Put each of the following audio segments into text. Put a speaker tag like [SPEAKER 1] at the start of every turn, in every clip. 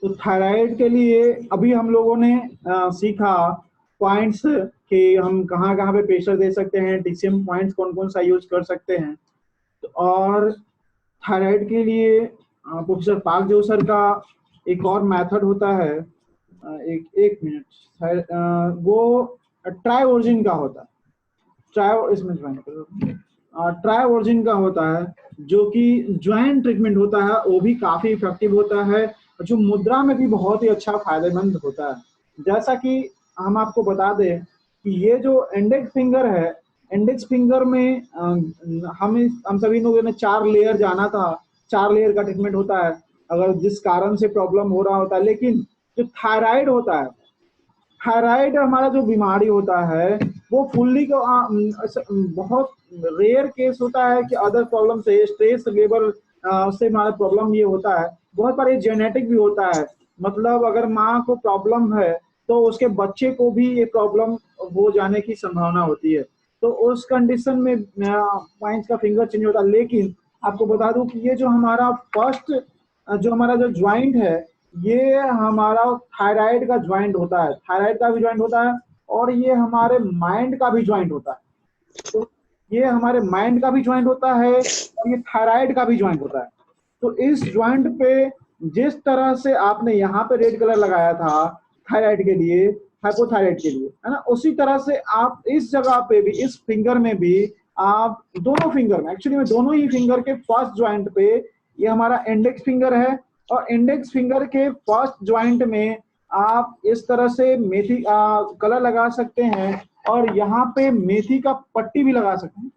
[SPEAKER 1] तो थायराइड के लिए अभी हम लोगों ने सीखा पॉइंट्स कि हम कहाँ कहाँ पे प्रेशर दे सकते हैं, टीसीएम पॉइंट्स कौन कौन सा यूज कर सकते हैं। तो और थायराइड के लिए प्रोफेसर पार्क जोसर का एक और मेथड होता है, एक मिनट, वो ट्राइवर्जिन का होता है। ट्राइवर्जिन का होता है जो कि ज्वाइंट ट्रीटमेंट होता है, वो भी काफी इफेक्टिव होता है, जो मुद्रा में भी बहुत ही अच्छा फायदेमंद होता है। जैसा कि हम आपको बता दें कि ये जो इंडेक्स फिंगर है, इंडेक्स फिंगर में हम सभी लोगों ने 4 लेयर जाना था। 4 लेयर का ट्रीटमेंट होता है अगर जिस कारण से प्रॉब्लम हो रहा होता है। लेकिन जो थायराइड होता है, थायराइड हमारा जो बीमारी होता है वो फुल्ली को बहुत रेयर केस होता है कि अदर प्रॉब्लम से, स्ट्रेस लेवल से हमारा प्रॉब्लम ये होता है। बहुत बार ये जेनेटिक भी होता है, मतलब अगर माँ को प्रॉब्लम है तो उसके बच्चे को भी ये प्रॉब्लम हो जाने की संभावना होती है। तो उस कंडीशन में पॉइंट्स का फिंगर चेंज होता है। लेकिन आपको बता दूं कि ये जो हमारा फर्स्ट जो हमारा जो ज्वाइंट है, ये हमारा थायराइड का ज्वाइंट होता है, थायराइड का भी ज्वाइंट होता है, और ये हमारे माइंड का भी ज्वाइंट होता है। तो ये हमारे माइंड का भी ज्वाइंट होता है और ये थायराइड का भी ज्वाइंट होता है। तो इस ज्वाइंट पे जिस तरह से आपने यहाँ पे रेड कलर लगाया था थायराइड के लिए, हाइपोथायराइड के लिए, है ना, उसी तरह से आप इस जगह पे भी, इस फिंगर में भी, आप दोनों फिंगर में, एक्चुअली में दोनों ही फिंगर के फर्स्ट ज्वाइंट पे, ये हमारा इंडेक्स फिंगर है, और इंडेक्स फिंगर के फर्स्ट ज्वाइंट में आप इस तरह से मेथी कलर लगा सकते हैं, और यहाँ पे मेथी का पट्टी भी लगा सकते हैं।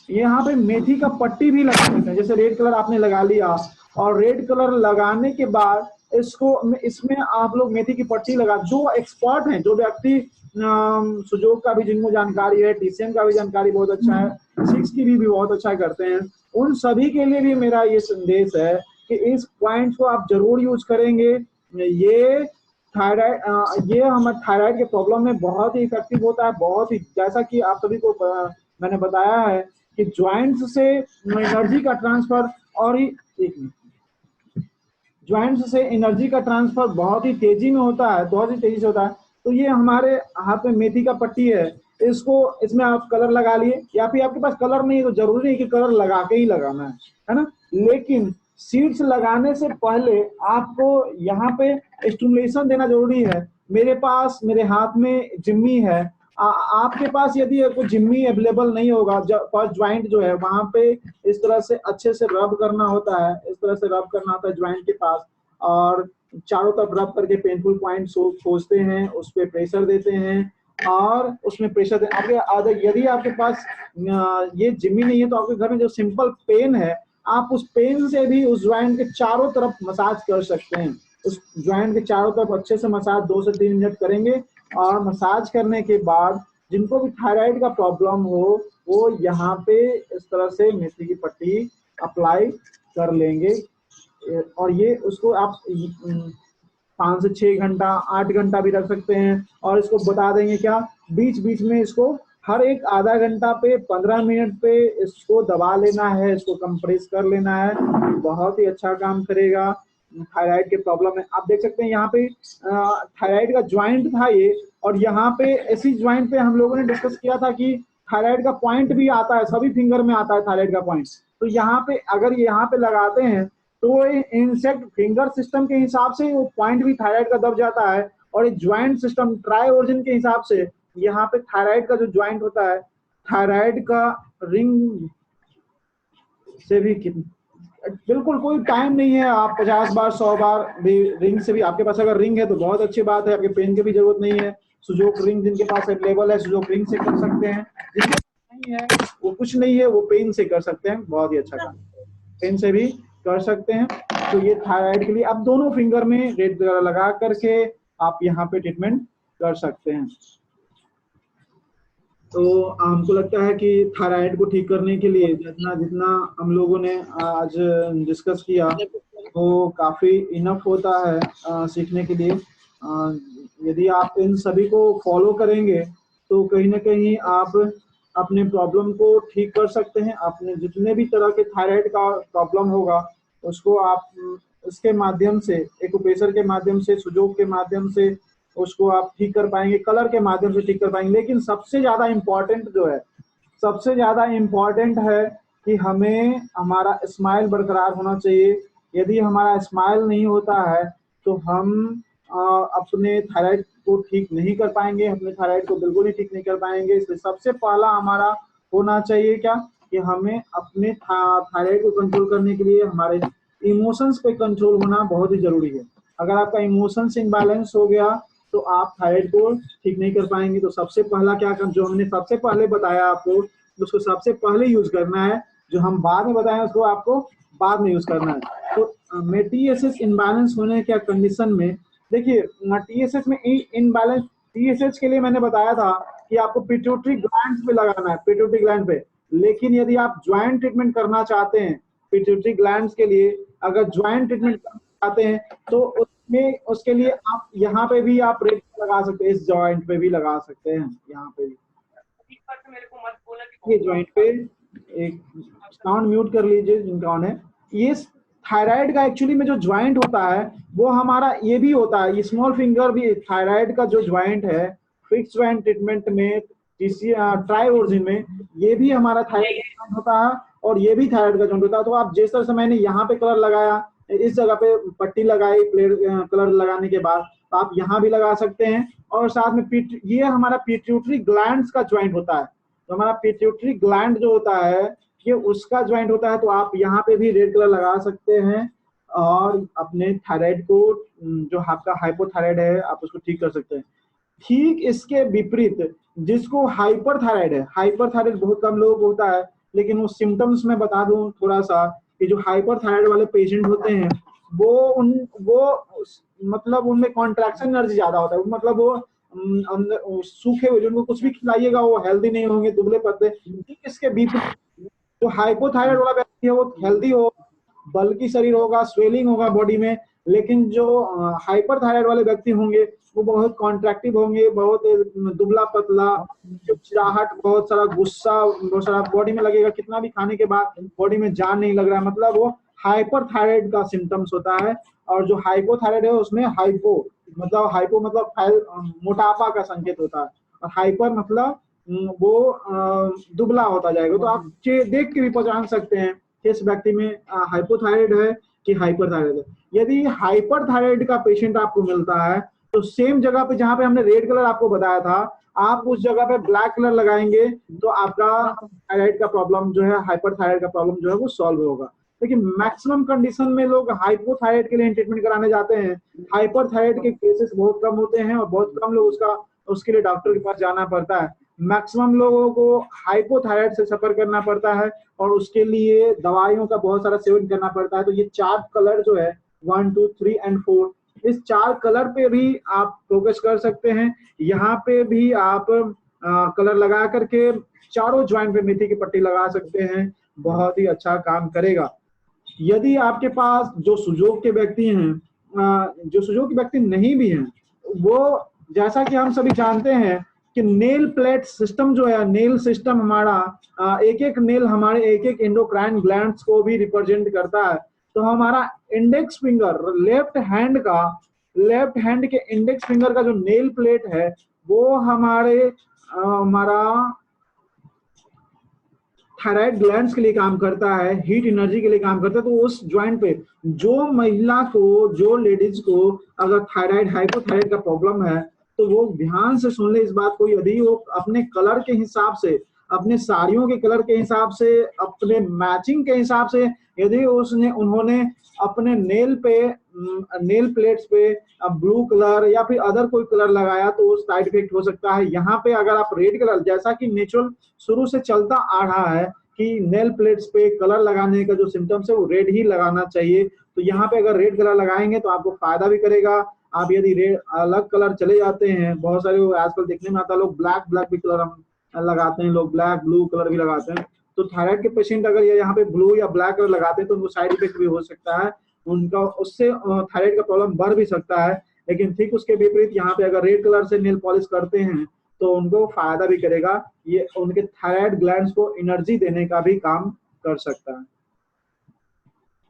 [SPEAKER 1] यहाँ पे मेथी का पट्टी भी लगा सकते हैं। जैसे रेड कलर आपने लगा लिया, और रेड कलर लगाने के बाद इसमें आप लोग मेथी की पट्टी लगा, जो एक्सपर्ट हैं, जो व्यक्ति सुजोग का भी जिनको जानकारी है, टीसीएम का भी जानकारी बहुत अच्छा है, 6 की भी बहुत अच्छा करते हैं, उन सभी के लिए भी मेरा ये संदेश है कि इस पॉइंट को आप जरूर यूज करेंगे। ये थायराइड, ये हमारे थायराइड के प्रॉब्लम में बहुत ही इफेक्टिव होता है, बहुत ही, जैसा कि आप सभी को मैंने बताया है कि ज्वाइंट्स से एनर्जी का ट्रांसफर, और ही ज्वाइंट्स से एनर्जी का ट्रांसफर बहुत ही तेजी में होता है, बहुत ही तेजी से होता है। तो ये हमारे हाथ में मेथी का पट्टी है, इसको, इसमें आप कलर लगा लिए, या फिर आपके पास कलर नहीं है तो जरूरी नहीं कि कलर लगा के ही लगाना है ना। लेकिन सीड्स लगाने से पहले आपको यहाँ पे स्टिमुलेशन देना जरूरी है। मेरे पास, मेरे हाथ में जिम्मी है, आपके पास यदि कोई जिम्मी अवेलेबल नहीं होगा, फर्स्ट ज्वाइंट जो है वहां पे इस तरह से अच्छे से रब करना होता है, इस तरह से रब करना होता है ज्वाइंट के पास, और चारों तरफ रब करके पेनफुल पॉइंट खोजते हैं, उस पर प्रेशर देते हैं, और उसमें प्रेशर यदि आपके पास ये जिम्मी नहीं है तो आपके घर में जो सिंपल पेन है, आप उस पेन से भी उस ज्वाइंट के चारों तरफ मसाज कर सकते हैं। उस ज्वाइंट के चारों तरफ अच्छे से मसाज 2 से 3 मिनट करेंगे, और मसाज करने के बाद जिनको भी थायराइड का प्रॉब्लम हो वो यहाँ पे इस तरह से मेथी की पट्टी अप्लाई कर लेंगे, और ये उसको आप 5 से 6 घंटा, 8 घंटा भी रख सकते हैं। और इसको बता देंगे क्या, बीच बीच में इसको हर एक आधा घंटा पे, 15 मिनट पे इसको दबा लेना है, इसको कंप्रेस कर लेना है, बहुत ही अच्छा काम करेगा थायराइड के प्रॉब्लम में। आप देख सकते हैं यहाँ पे थायराइड का ज्वाइंट था ये, और यहाँ पे इसी ज्वाइंट पे हम लोगों ने डिस्कस किया था कि थायराइड का पॉइंट भी आता है, सभी फिंगर में आता है थायराइड का पॉइंट। तो यहाँ पे अगर यहाँ पे लगाते हैं तो इंसेक्ट फिंगर सिस्टम के हिसाब से वो पॉइंट भी थायराइड का दब जाता है, और ज्वाइंट सिस्टम ट्राई ओरिजिन के हिसाब से यहाँ पे थायराइड का जो ज्वाइंट होता है, थायराइड का रिंग से भी बिल्कुल कोई टाइम नहीं है, आप 50 बार 100 बार भी रिंग से भी, आपके पास अगर रिंग है तो बहुत अच्छी बात है, आपके पेन की भी जरूरत नहीं है। सुजोक रिंग जिनके पास अवेलेबल है, सुजोक रिंग से कर सकते हैं, जिनके पास नहीं है वो कुछ नहीं है, वो पेन से कर सकते हैं, बहुत ही अच्छा काम, पेन से भी कर सकते हैं। तो ये थायराइड के लिए आप दोनों फिंगर में रेड कलर लगा करके आप यहाँ पे ट्रीटमेंट कर सकते हैं। तो हमको लगता है कि थायराइड को ठीक करने के लिए जितना जितना हम लोगों ने आज डिस्कस किया वो काफी इनफ होता है सीखने के लिए। यदि आप इन सभी को फॉलो करेंगे तो कहीं ना कहीं आप अपने प्रॉब्लम को ठीक कर सकते हैं। अपने जितने भी तरह के थायराइड का प्रॉब्लम होगा उसको आप इसके माध्यम से, एक्यूप्रेशर के माध्यम से, सुजोग के माध्यम से उसको आप ठीक कर पाएंगे, कलर के माध्यम से ठीक कर पाएंगे। लेकिन सबसे ज्यादा इम्पोर्टेंट जो है, सबसे ज्यादा इम्पोर्टेंट है कि हमें हमारा स्माइल बरकरार होना चाहिए। यदि हमारा स्माइल नहीं होता है तो हम अपने थायराइड को ठीक नहीं कर पाएंगे, अपने थायराइड को बिल्कुल ही ठीक नहीं कर पाएंगे। इसलिए सबसे पहला हमारा होना चाहिए क्या, कि हमें अपने थायराइड को कंट्रोल करने के लिए हमारे इमोशंस पे कंट्रोल होना बहुत ही जरूरी है। अगर आपका इमोशंस इम्बैलेंस हो गया तो आप थायराइड को ठीक नहीं कर पाएंगे। तो सबसे पहला क्या कर, जो हमने सबसे पहले बताया आपको, उसको सबसे पहले यूज करना है। जो हम बाद में बताएं उसको आपको बाद में यूज करना है। तो टीएसएच इनबैलेंस होने के कंडीशन में, देखिए टीएसएच में इनबैलेंस, टीएसएच के लिए मैंने बताया था कि आपको पिट्यूटरी ग्लैंड पे लगाना है, पिट्यूटरी ग्लैंड पे। लेकिन यदि आप ज्वाइंट ट्रीटमेंट करना चाहते हैं पिट्यूटरी ग्लैंड के लिए, अगर ज्वाइंट ट्रीटमेंट करना चाहते हैं तो उसमें, उसके लिए आप यहाँ पे भी आप रेड लगा सकते हैं, इस जॉइंट पे भी लगा सकते हैं, यहाँ पे भी। ये जॉइंट पे एक साउंड म्यूट कर लीजिए जिनका ऑन है। ये थायराइड का एक्चुअली में जो ज्वाइंट होता है वो हमारा ये भी होता है, स्मॉल फिंगर भी थायराइड का जो ज्वाइंट है फिक्स ज्वाइंट ट्रीटमेंट में, ट्राई ओरिजिन में, ये भी हमारा थायराइड का ज्वाइंट होता है और ये भी थायराइड का ज्वाइंट होता है। तो आप जिस तरह से मैंने यहाँ पे कलर लगाया, इस जगह पे पट्टी लगाई प्लेट कलर लगाने के बाद, तो आप यहाँ भी लगा सकते हैं। और साथ में ये हमारा पिट्यूटरी ग्लैंड्स का ज्वाइंट होता है। तो हमारा पिट्यूटरी ग्लैंड जो होता है ये उसका ज्वाइंट होता है। तो आप यहाँ पे भी रेड कलर लगा सकते हैं और अपने थायराइड को, जो आपका हाइपोथायराइड है, आप उसको ठीक कर सकते हैं। ठीक इसके विपरीत जिसको हाइपर थायराइड है, हाइपर थायराइड बहुत कम लोगों को होता है, लेकिन वो सिम्टम्स में बता दूं थोड़ा सा, कि जो हाइपर थायराइड वाले पेशेंट होते हैं वो मतलब उनमें कॉन्ट्रैक्शन एनर्जी ज्यादा होता है, मतलब वो सूखे हुए, जिनको कुछ भी खिलाइएगा वो हेल्दी नहीं होंगे, दुबले पतले। ठीक इसके विपरीत जो हाइपोथायराइड वाला व्यक्ति है वो हेल्दी हो, बल्कि शरीर होगा, स्वेलिंग होगा बॉडी में। लेकिन जो हाइपर थायराइड वाले व्यक्ति होंगे वो बहुत कॉन्ट्रैक्टिव होंगे, बहुत दुबला पतला, चिड़चिड़ाहट, बहुत सारा गुस्सा, बहुत सारा बॉडी में लगेगा, कितना भी खाने के बाद बॉडी में जान नहीं लग रहा है, मतलब वो हाइपर थायराइड का सिम्टम्स होता है। और जो हाइपोथायराइड है उसमें हाइपो मतलब मोटापा का संकेत होता है, और हाइपर मतलब वो दुबला होता जाएगा। तो आप देख के भी पहचान सकते हैं कि इस व्यक्ति में हाइपोथायराइड है कि हाइपर थायराइड है। यदि हाइपर थायराइड का पेशेंट आपको मिलता है तो सेम जगह पे जहां पे हमने रेड कलर आपको बताया था, आप उस जगह पे ब्लैक कलर लगाएंगे तो आपका थायराइड का प्रॉब्लम जो है, हाइपर थायराइड का प्रॉब्लम जो है वो सॉल्व होगा। लेकिन मैक्सिमम कंडीशन में लोग हाइपोथायराइड के लिए ट्रीटमेंट कराने जाते हैं, हाइपर थायराइड के केसेस बहुत कम होते हैं और बहुत कम लोग उसके लिए डॉक्टर के पास जाना पड़ता है। मैक्सिमम लोगों को हाइपोथायराइड से सफर करना पड़ता है और उसके लिए दवाइयों का बहुत सारा सेवन करना पड़ता है। तो ये 4 कलर जो है 1, 2, 3 एंड 4, इस 4 कलर पे भी आप फोकस कर सकते हैं। यहाँ पे भी आप कलर लगा करके चारों ज्वाइंट पे मेथी की पट्टी लगा सकते हैं, बहुत ही अच्छा काम करेगा। यदि आपके पास जो सुजोग के व्यक्ति हैं, जो सुजोग के व्यक्ति नहीं भी हैं, वो जैसा कि हम सभी जानते हैं कि नेल प्लेट सिस्टम जो है, नेल सिस्टम हमारा एक एक नेल हमारे एक एक एंडोक्राइन ग्लैंड्स को भी रिप्रेजेंट करता है। तो हमारा इंडेक्स फिंगर, लेफ्ट हैंड के इंडेक्स फिंगर का जो नेल प्लेट है वो हमारा थायराइड ग्लैंड्स के लिए काम करता है, हीट एनर्जी के लिए काम करता है। तो उस ज्वाइंट पे जो महिला को, जो लेडीज को अगर थायराइड, हाइपोथायराइड का प्रॉब्लम है तो वो ध्यान से सुन ले इस बात को। यदि वो अपने कलर के हिसाब से, अपने साड़ियों के कलर के हिसाब से, अपने मैचिंग के हिसाब से यदि उन्होंने अपने नेल प्लेट्स पे ब्लू कलर या फिर अदर कोई कलर लगाया तो साइड इफेक्ट हो सकता है। यहाँ पे अगर आप रेड कलर, जैसा कि नेचुरल शुरू से चलता आ रहा है कि नेल प्लेट्स पे कलर लगाने का जो सिम्टम्स है वो रेड ही लगाना चाहिए, तो यहाँ पे अगर रेड कलर लगाएंगे तो आपको फायदा भी करेगा। आप यदि रेड अलग कलर चले जाते हैं, बहुत सारे आजकल देखने में आता है, लोग ब्लैक भी कलर हम लगाते हैं, लोग ब्लैक ब्लू कलर भी लगाते हैं। तो थायराइड के पेशेंट अगर यहाँ पे ब्लू या ब्लैक कलर लगाते हैं तो उनको साइड इफेक्ट भी हो सकता है, उनका उससे थायराइड का प्रॉब्लम बढ़ भी सकता है। लेकिन ठीक उसके विपरीत यहाँ पे अगर रेड कलर से नेल पॉलिश करते हैं तो उनको फायदा भी करेगा। ये उनके थायराइड ग्लैंड्स को एनर्जी देने का भी काम कर सकता है।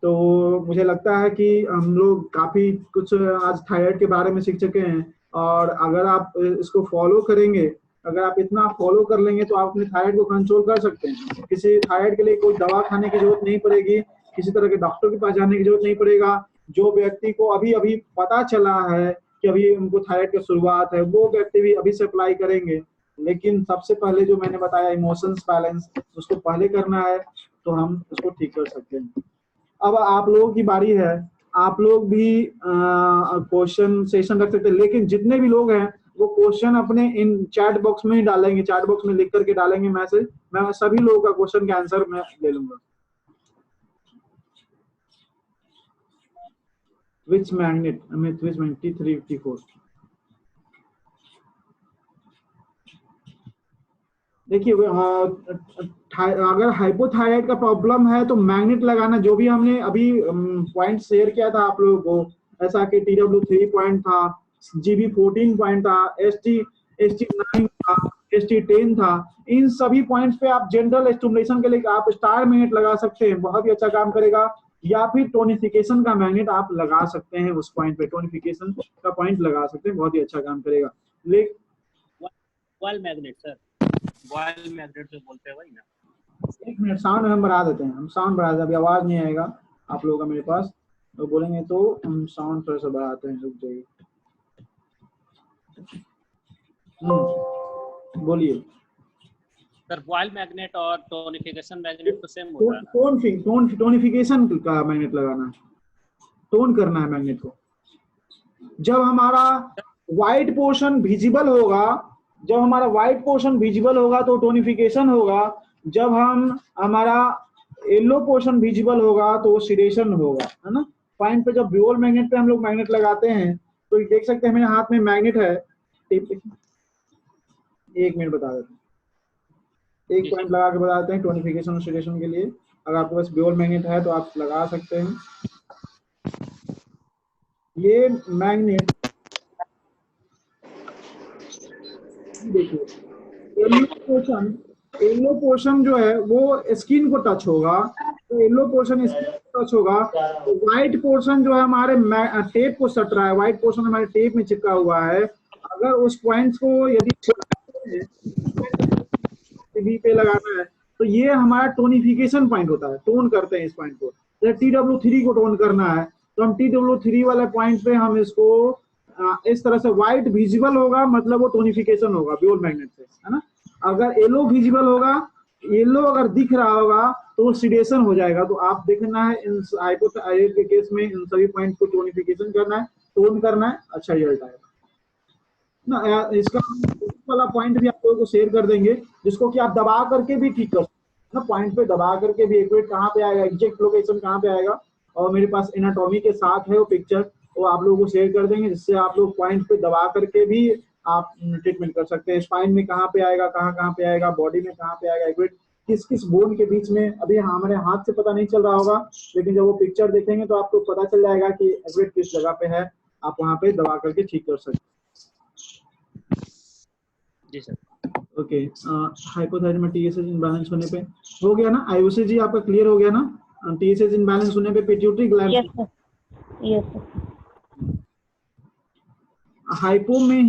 [SPEAKER 1] तो मुझे लगता है कि हम लोग काफी कुछ आज थायराइड के बारे में सीख चुके हैं, और अगर आप इसको फॉलो करेंगे, अगर आप इतना फॉलो कर लेंगे तो आप अपने थायराइड को कंट्रोल कर सकते हैं। किसी थायराइड के लिए कोई दवा खाने की जरूरत नहीं पड़ेगी, किसी तरह के डॉक्टर के पास जाने की जरूरत नहीं पड़ेगा। जो व्यक्ति को अभी अभी पता चला है कि अभी उनको थायराइड की शुरुआत है, वो व्यक्ति भी अभी से अप्लाई करेंगे। लेकिन सबसे पहले जो मैंने बताया इमोशंस बैलेंस, उसको पहले करना है, तो हम उसको ठीक कर सकते हैं। अब आप लोगों की बारी है, आप लोग भी क्वेश्चन सेशन रख सकते हैं, लेकिन जितने भी लोग हैं वो क्वेश्चन अपने इन चैट बॉक्स में ही डालेंगे, चैट बॉक्स में लिख करके डालेंगे मैसेज, मैं सभी लोगों का क्वेश्चन का आंसर मैं ले लूंगा। Which magnet? Amit, which magnet? T3, T4. देखिए अगर हाइपोथायराइड का प्रॉब्लम है तो मैग्नेट लगाना, जो भी हमने अभी पॉइंट शेयर किया था आप लोगों को, ऐसा कि TW3 पॉइंट था, GB14 पॉइंट था, ST9 था, ST10 था, इन सभी पॉइंट्स पे आप जनरल स्टिमुलेशन के लिए आप स्टार मैग्नेट लगा सकते हैं, बहुत ही अच्छा काम करेगा। या फिर टोनिफिकेशन का मैग्नेट आप लगा सकते हैं, उस पॉइंट पे टोनिफिकेशन का पॉइंट लगा सकते हैं, बहुत ही अच्छा काम करेगा।
[SPEAKER 2] Wall magnet sir, wall magnet जो बोलते हैं वही ना।
[SPEAKER 1] एक मिनट, साउंड हम बढ़ा देते हैं, हम साउंड बढ़ा देते हैं, अभी आवाज नहीं आएगा आप लोगों का मेरे पास, तो बोलेंगे तो हम साउंड थोड़ा सा बढ़ाते हैं, रुक जाइए। बोलिए
[SPEAKER 2] सर। वॉल मैग्नेट और टोनिफिकेशन मैग्नेट तो सेम होता है ना?
[SPEAKER 1] टोनिफिकेशन का मैग्नेट लगाना, टोन करना है मैग्नेट को। जब हमारा व्हाइट पोर्शन विजिबल होगा, जब हमारा व्हाइट पोर्शन विजिबल होगा तो टोनिफिकेशन होगा, जब हमारा येलो पोर्शन विजिबल होगा तो सिडेशन होगा, है ना। पॉइंट पे जब ड्यूल मैग्नेट पे हम लोग मैग्नेट लगाते हैं तो देख सकते हैं मेरे हाथ में मैग्नेट है, एक मिनट बता देते हैं, एक पॉइंट लगा के बता देते हैं टोनिफिकेशन और सिडेशन के लिए। अगर आपके पास ड्यूल मैग्नेट है तो आप लगा सकते हैं। ये मैग्नेट देखिए, येलो पोर्शन जो है वो स्किन को टच होगा, तो येलो पोर्शन स्किन को टच होगा, तो व्हाइट पोर्शन जो है हमारे टेप को सट रहा है, व्हाइट पोर्शन हमारे टेप में चिपका हुआ है। अगर उस पॉइंट्स को यदि टीवी पे लगाना है तो ये हमारा टोनिफिकेशन पॉइंट होता है, टोन करते हैं इस पॉइंट को। जैसे TW3 को टोन करना है तो हम TW3 वाले पॉइंट पे हम इसको इस तरह से व्हाइट विजिबल होगा, मतलब वो टोनिफिकेशन होगा ड्यूल मैग्नेट से, है ना। अगर येलो विजिबल होगा, येलो अगर दिख रहा होगा तो वो सिडेशन हो जाएगा। तो आप देखना है इन हाइपोथायराइड के केस में इन सभी पॉइंट को टोनिफिकेशन करना है, टोन करना है, अच्छा रिजल्ट आएगा ना। इसका वाला पॉइंट भी आप लोगों को शेयर कर देंगे, जिसको कि आप दबा करके भी ठीक कर सकते हैं ना। पॉइंट पे दबा करके भी एक्यूरेट कहाँ पे आएगा, एग्जैक्ट लोकेशन कहाँ पे आएगा, और मेरे पास एनाटॉमी के साथ है वो पिक्चर, वो आप लोगों को शेयर कर देंगे, जिससे आप लोग पॉइंट पे दबा करके भी आप ट्रीटमेंट कर सकते हैं। स्पाइन में कहाँ पे आएगा, कहाँ पे आएगा, बॉडी में कहाँ पे आएगा, एक्यूरेट किस किस बोन के बीच में, अभी हमारे हाथ से पता नहीं चल रहा होगा, लेकिन जब वो पिक्चर देखेंगे तो आपको पता चल जाएगा कि एक्यूरेट किस जगह पे है, आप वहाँ पे दबा करके ठीक कर सकते हैं।
[SPEAKER 2] जी सर।
[SPEAKER 1] ओके, हाइपोथायराइड में TSH इम्बैलेंस होने पे हो गया ना, आयुषी जी आपका क्लियर हो गया ना, TSH इम्बैलेंस होने पे pituitary gland.
[SPEAKER 3] Yes sir, yes sir.
[SPEAKER 1] Hypo में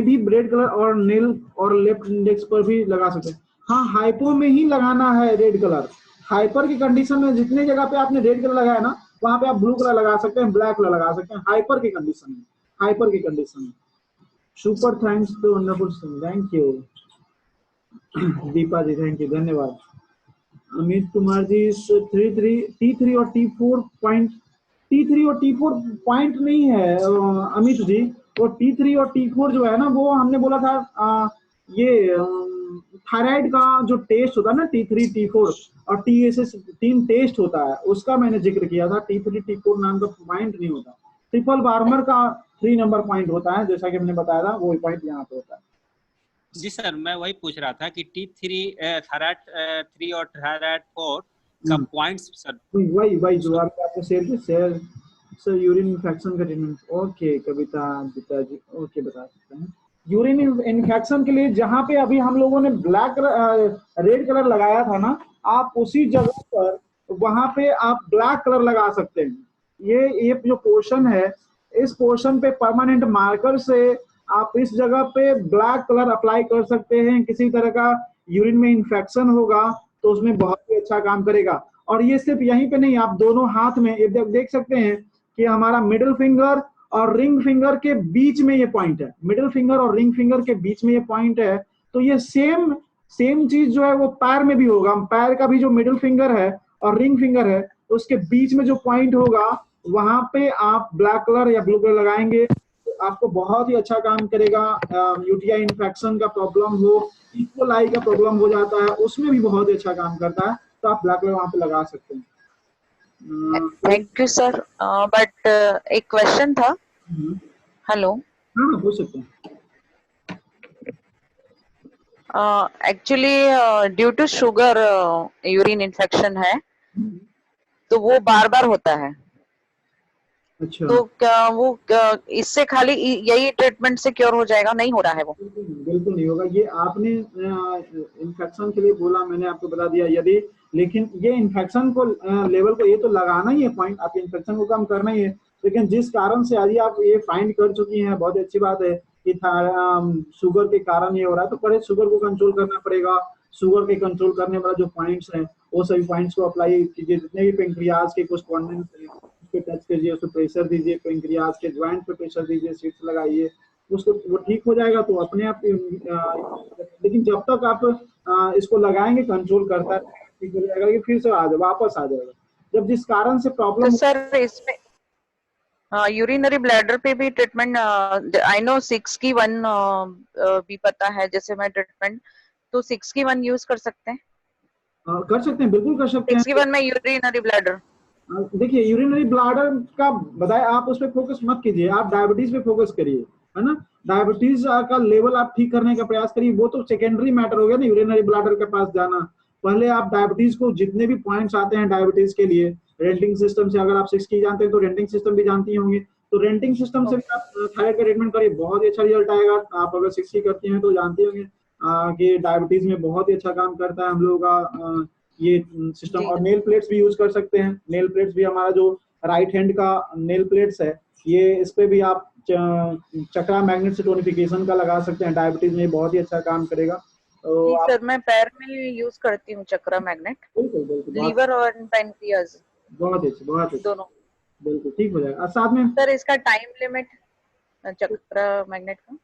[SPEAKER 1] भी रेड कलर और नेल और लेफ्ट इंडेक्स पर भी लगा सकते हैं। हाँ, हाइपो में ही लगाना है रेड कलर। हाइपर की कंडीशन में जितने जगह पे आपने रेड कलर लगाया ना, वहां पे आप ब्लू कलर लगा सकते हैं, ब्लैक कलर लगा सकते हैं, हाइपर की कंडीशन में, हाइपर की कंडीशन में। Super thanks to wonderful, thank you Deepa ji, thank you, धन्यवाद। अमित कुमार जी, T3 और T4 पॉइंट, T3 और T4 पॉइंट नहीं है अमित जी, वो T3 और T4 जो है ना, वो हमने बोला था ये थायराइड का जो टेस्ट होता है ना, T3 T4 और TSH 3 टेस्ट होता है, उसका मैंने जिक्र किया था। T3 T4 नाम का पॉइंट नहीं होता, ट्रिपल बार्मर का 3 नंबर पॉइंट होता है, जैसा कि हमने बताया था, वो पॉइंट यहाँ पे होता है।
[SPEAKER 2] जी सर, मैं वही पूछ रहा था कि T3 थायराइड 3 और थायराइड 4 का पॉइंट्स सर।
[SPEAKER 1] वही जो आपने शेयर सर, यूरिन इन्फेक्शन का ट्रीटमेंट। ओके कविता गीता जी, ओके बता सकते हैं। यूरिन इन्फेक्शन के लिए जहां पे अभी हम लोगों ने रेड कलर लगाया था ना, आप उसी जगह पर वहां पे आप ब्लैक कलर लगा सकते हैं। ये जो पोर्शन है, इस पोर्शन पे परमानेंट मार्कर से आप इस जगह पे ब्लैक कलर अप्लाई कर सकते हैं। किसी तरह का यूरिन में इन्फेक्शन होगा तो उसमें बहुत ही अच्छा काम करेगा। और ये सिर्फ यहीं पे नहीं, आप दोनों हाथ में ये देख सकते हैं कि हमारा मिडिल फिंगर और रिंग फिंगर के बीच में ये पॉइंट है। मिडिल फिंगर और रिंग फिंगर के बीच में ये पॉइंट है। तो ये सेम चीज जो है वो पैर में भी होगा। पैर का भी जो मिडिल फिंगर है और रिंग फिंगर है, तो उसके बीच में जो पॉइंट होगा वहां पे आप ब्लैक कलर या ब्लू कलर लगाएंगे तो आपको बहुत ही अच्छा काम करेगा। यूटीआई इन्फेक्शन का प्रॉब्लम हो, इक्वल का प्रॉब्लम हो जाता है, उसमें भी बहुत ही अच्छा काम करता है। तो आप ब्लैक कलर वहां पे लगा सकते हैं।
[SPEAKER 4] Thank you sir. बट एक क्वेश्चन था। हेलो।
[SPEAKER 1] हाँ, पूछ सकते हैं।
[SPEAKER 4] Actually due to sugar urine infection है, तो वो बार बार होता है।
[SPEAKER 1] अच्छा,
[SPEAKER 4] तो क्या वो इससे खाली यही ट्रीटमेंट से क्योर हो जाएगा? नहीं हो रहा है वो?
[SPEAKER 1] बिल्कुल नहीं होगा। ये आपने इन्फेक्शन के लिए बोला, मैंने आपको बता दिया। यदि लेकिन ये इन्फेक्शन को लेवल को ये तो लगाना ही है पॉइंट, आप इन्फेक्शन को कम करना ही है। लेकिन जिस कारण से यदि आप ये फाइंड कर चुकी हैं, बहुत अच्छी बात है कि शुगर के कारण ये हो रहा है, तो पहले शुगर को कंट्रोल करना पड़ेगा। शुगर के कंट्रोल करने वाला जो पॉइंट्स हैं, वो सभी पॉइंट्स को अप्लाई कीजिए। जितने भी पेंक्रियाज के कुछ कॉर्नर्स हैं उस पे टच कीजिए, उस पे प्रेशर दीजिए, पेंक्रियाज के ज्वाइंट पे प्रेशर दीजिए, सीट्स लगाइए, उसको वो ठीक हो जाएगा। तो अपने आप लेकिन जब तक आप इसको लगाएंगे, कंट्रोल करता है, ठीक हो जाएगा। कि फिर से वापस आ जाएगा। जब जिस कारण से
[SPEAKER 4] तो
[SPEAKER 1] प्रॉब्लम
[SPEAKER 4] सर इसमें यूरिनरी ब्लैडर पे भी ट्रीटमेंट, आई नो 6 की 1 भी पता है, जैसे मैं ट्रीटमेंट, तो 6 की 1 यूज कर सकते हैं?
[SPEAKER 1] कर सकते हैं, बिल्कुल कर सकते
[SPEAKER 4] 6 की 1
[SPEAKER 1] हैं।
[SPEAKER 4] में यूरिनरी ब्लैडर।
[SPEAKER 1] देखिए, यूरिनरी ब्लैडर का बताए, आप उस पर फोकस मत कीजिए, आप डायबिटीज पे फोकस करिए, है ना। डायबिटीज का लेवल आप ठीक करने का प्रयास करिए। वो तो सेकेंडरी मैटर हो गया ना, यूरिनरी ब्लैडर के पास जाना। पहले आप डायबिटीज को, जितने भी पॉइंट्स आते हैं डायबिटीज के लिए, रेंटिंग सिस्टम से, अगर आप 6 की जानते हैं तो रेंटिंग सिस्टम भी जानती होंगी, तो रेंटिंग सिस्टम से भी आप थायराइड का ट्रीटमेंट करिए, बहुत ही अच्छा रिजल्ट आएगा। आप अगर 6 की करती हैं तो जानती होंगे कि डायबिटीज में बहुत ही अच्छा काम करता है हम लोगों का ये सिस्टम। और नेल प्लेट्स भी यूज कर सकते हैं। नेल प्लेट्स भी, हमारा जो राइट हैंड का नेल प्लेट्स है, ये इस पे भी आप चक्रा मैग्नेट से टोनिफिकेशन का लगा सकते हैं। डायबिटीज में बहुत ही अच्छा काम करेगा। तो आप
[SPEAKER 4] सर मैं पैर में यूज करती हूँ चक्रा मैग्नेट,
[SPEAKER 1] बिल्कुल बिल्कुल
[SPEAKER 4] लीवर और पैनक्रियाज
[SPEAKER 1] बहुत अच्छे
[SPEAKER 4] दोनों।
[SPEAKER 1] बिल्कुल ठीक हो जाएगा। और साथ में
[SPEAKER 4] सर इसका टाइम लिमिट चक्रा मैग्नेट का?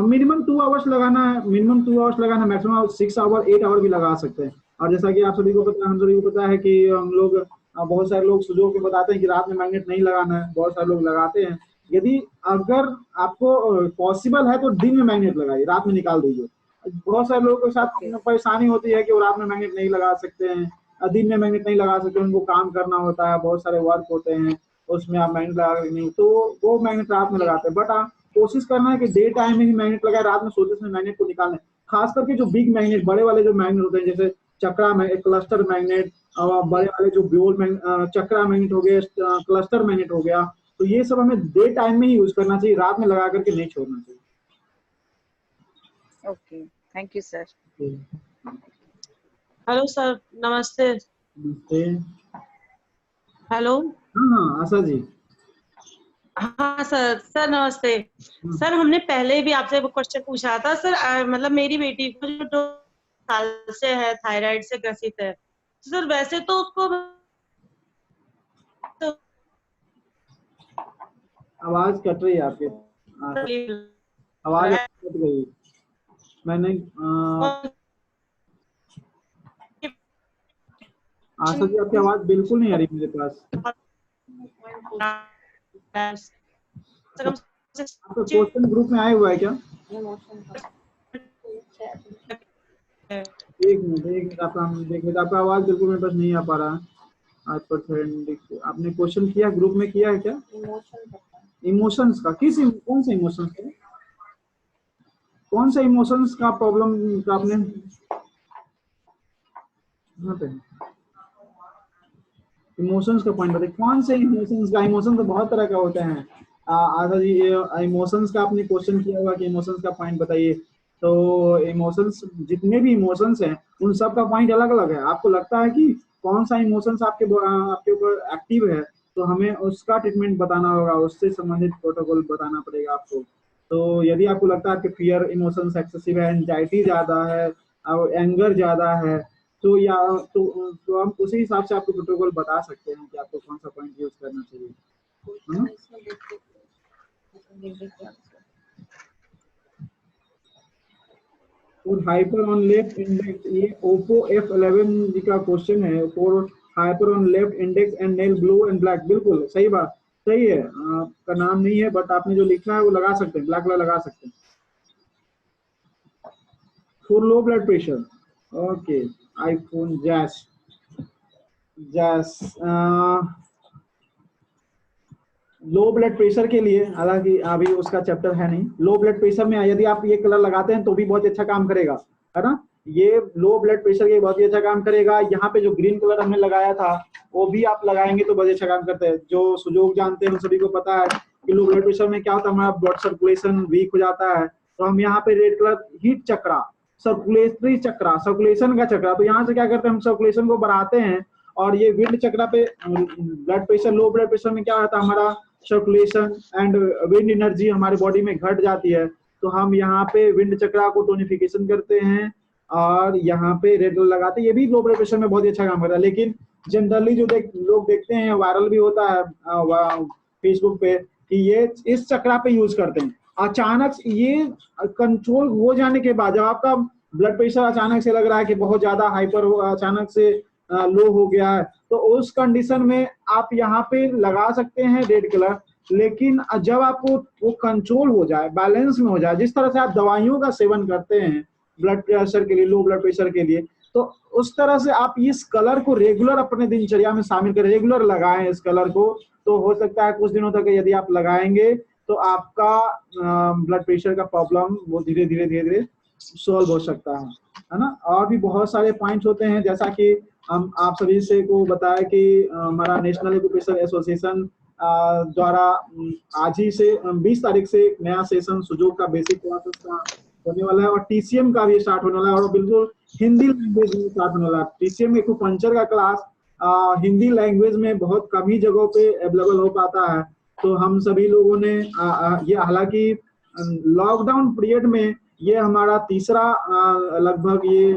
[SPEAKER 1] मिनिमम 2 आवर्स लगाना है, मिनिमम 2 आवर्स लगाना, मैक्सिमम 6 आवर 8 आवर भी लगा सकते हैं। और जैसा कि आप सभी को पता है, हम सभी को पता है कि हम लोग बहुत सारे लोग सुझाव के बताते हैं कि रात में मैग्नेट नहीं लगाना है, बहुत सारे लोग लगाते हैं। यदि अगर आपको पॉसिबल है तो दिन में मैग्नेट लगाइए, रात में निकाल दीजिए। बहुत सारे लोगों के साथ परेशानी होती है कि वो रात में मैग्नेट नहीं लगा सकते हैं, दिन में मैग्नेट नहीं लगा सकते, उनको काम करना होता है, बहुत सारे वर्क होते हैं, उसमें आप मैग्नेट लगा नहीं, तो वो मैग्नेट रात में लगाते हैं। बट आप कोशिश करना है कि डे टाइम में ही मैग्नेट लगाए, रात में सोते समय मैग्नेट को निकालना है। खास करके जो बिग मैग्नेट, बड़े वाले जो मैग्नेट होते हैं, जैसे चक्रा मैग्नेट, क्लस्टर मैग्नेट, बड़े वाले जो चक्रा मैग्नेट हो गया, क्लस्टर मैग्नेट हो गया, तो ये सब हमें डे टाइम में ही यूज करना चाहिए, रात में लगा करके नहीं छोड़ना चाहिए।
[SPEAKER 4] Okay, thank you sir.
[SPEAKER 5] Hello sir, नमस्ते।
[SPEAKER 1] नमस्ते।
[SPEAKER 5] हेलो।
[SPEAKER 1] हाँ आशा जी।
[SPEAKER 5] हाँ सर नमस्ते। सर हमने पहले भी आपसे क्वेश्चन पूछा था सर। मतलब मेरी बेटी को जो 2 साल से है, थायराइड से ग्रसित है। सर वैसे तो उसको
[SPEAKER 1] आवाज कट रही है आपकी, आवाज कट गई। मैंने आशा जी, आपकी आवाज बिल्कुल नहीं आ रही मेरे पास। आपका क्वेश्चन ग्रुप में आया हुआ है क्या? एक मिनट आपका हम देख लेते। आपका आवाज बिल्कुल मेरे पास नहीं आ पा रहा है। आपने क्वेश्चन किया, ग्रुप में किया है क्या? इमोशंस का, कौन से इमोशंस का? कौन सा इमोशंस का प्रॉब्लम का आपने यहाँ पे इमोशंस का पॉइंट बताइए, कौन से इमोशंस का? इमोशन तो बहुत तरह का होते हैं। आशा जी, इमोशंस का आपने क्वेश्चन किया होगा कि इमोशंस का पॉइंट बताइए। तो इमोशंस, जितने भी इमोशंस हैं उन सब का पॉइंट अलग अलग है। आपको लगता है कि कौन सा इमोशंस आपके ऊपर एक्टिव है, तो हमें उसका ट्रीटमेंट बताना होगा, उससे संबंधित प्रोटोकॉल बताना पड़ेगा आपको। तो यदि आपको लगता है कि फियर इमोशंस एक्सेसिव है, एंजाइटी ज्यादा है और एंगर ज्यादा है, तो या तो हम उसी हिसाब से आपको प्रोटोकॉल बता सकते हैं कि आपको कौन सा पॉइंट यूज करना चाहिए, है ना? और हाइपर ऑन लेफ्ट इंडेक्स, ये ओप्पो F11 जी का क्वेश्चन है। For hyper on left index and nail blue and black, बिल्कुल सही बात, सही है। आपका नाम नहीं है बट आपने जो लिखा है वो लगा सकते हैं, ब्लैक कलर लगा सकते हैं। For low blood pressure, okay, iPhone जैस लो ब्लड प्रेशर के लिए, हालांकि अभी उसका चैप्टर है नहीं। लो ब्लड प्रेशर में यदि आप ये कलर लगाते हैं तो भी बहुत अच्छा काम करेगा, है ना? ये लो ब्लड प्रेशर के बहुत ही अच्छा काम करेगा। यहाँ पे जो ग्रीन कलर हमने लगाया था वो भी आप लगाएंगे तो बहुत अच्छा काम करते हैं। जो सुजोग जानते हैं उन सभी को पता है कि लो ब्लड प्रेशर में क्या होता है, हमारा ब्लड सर्कुलेशन वीक हो जाता है। तो हम यहाँ पे रेड कलर हीट चक्रा, सर्कुलेटरी चक्रा, सर्कुलेशन का चक्रा, तो यहाँ से क्या करते हैं, हम सर्कुलेशन को बढ़ाते हैं। और ये विंड चक्रा पे blood pressure, low blood pressure में क्या होता है, हमारा सर्कुलेशन एंड विंड एनर्जी हमारे बॉडी में घट जाती है। तो हम यहाँ पे विंड चक्रा को टोनिफिकेशन करते हैं और यहाँ पे रेड कलर लगाते हैं। ये भी लो ब्लड प्रेशर में बहुत ही अच्छा काम करता है। लेकिन जनरली जो लोग देखते हैं, वायरल भी होता है फेसबुक पे, कि ये इस चक्रा पे यूज करते हैं। अचानक ये कंट्रोल हो जाने के बाद, जब आपका ब्लड प्रेशर अचानक से लग रहा है कि बहुत ज्यादा हाइपर हो, अचानक से लो हो गया है, तो उस कंडीशन में आप यहाँ पे लगा सकते हैं रेड कलर। लेकिन जब आपको वो कंट्रोल हो जाए, बैलेंस में हो जाए, जिस तरह से आप दवाइयों का सेवन करते हैं ब्लड प्रेशर के लिए, लो ब्लड प्रेशर के लिए, तो उस तरह से आप इस कलर को रेगुलर अपने दिनचर्या में शामिल करें, रेगुलर लगाएं इस कलर को। तो हो सकता है कुछ दिनों तक यदि आप लगाएंगे तो आपका ब्लड प्रेशर का प्रॉब्लम वो धीरे धीरे सॉल्व हो सकता है ना? और भी बहुत सारे पॉइंट्स होते हैं, जैसा कि हम आप सभी से को बताया कि हमारा नेशनल एक्यूप्रेशर एसोसिएशन द्वारा आज ही से 20 तारीख से नया सेशन सुजोग का बेसिक क्लासेस का होने वाला है और टीसीएम का भी स्टार्ट होने वाला है, और बिल्कुल हिंदी लैंग्वेज में स्टार्ट होने वाला है। टीसीएम एक्यूपंक्चर का क्लास हिंदी लैंग्वेज में बहुत कम ही जगहों पे अवेलेबल हो पाता है। तो हम सभी लोगों ने ये, हालांकि लॉकडाउन पीरियड में ये हमारा तीसरा लगभग ये